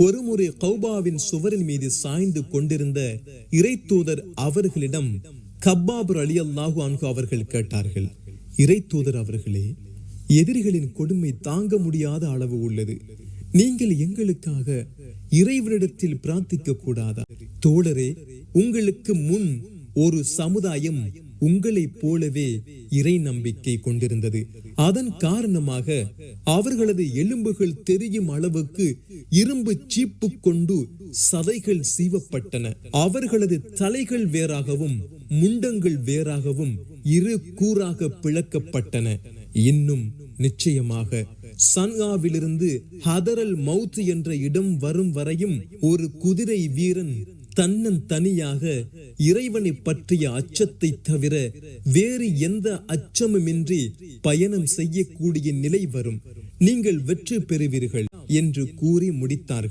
ஒருமுறை கௌபாவின் சுவரின் மீது சாய்ந்து கொண்டிருந்த இறை தூதர் அவர்களிடம் கப்பாப் ரலியல்லாஹு அன்ஹு அவர்கள் கேட்டார்கள், இறை தூதர் அவர்களே, எதிரிகளின் கொடுமை தாங்க முடியாத அளவு உள்ளது. நீங்கள் எங்களுக்காக இறைவனிடத்தில் பிரார்த்திக்க கூடாதா? தோழரே, உங்களுக்கு முன் ஒரு சமுதாயம் உங்களைப் போலவே இறை நம்பிக்கை கொண்டிருந்தது. அதன் காரணமாக அவர்களது எலும்புகள் தெரியும் அளவுக்கு இரும்பு சீப்பு கொண்டு சதைகள் சீவப்பட்டன. அவர்களது தலைகள் வேறாகவும் முண்டங்கள் வேறாகவும் இரு கூறாக பிளக்கப்பட்டன. இன்னும் நிச்சயமாக சன்ஆவிலிருந்து ஹதரல் மவுத் என்ற இடம் வரும் வரையும் ஒரு குதிரை வீரன் தன்னந்தனியாக இறைவனை பற்றிய அச்சத்தை தவிர வேறு எந்த அச்சமுமின்றி பயணம் செய்யக்கூடிய நிலை வரும். நீங்கள் வெற்றி பெறுவீர்கள் என்று கூறி முடித்தார்கள்.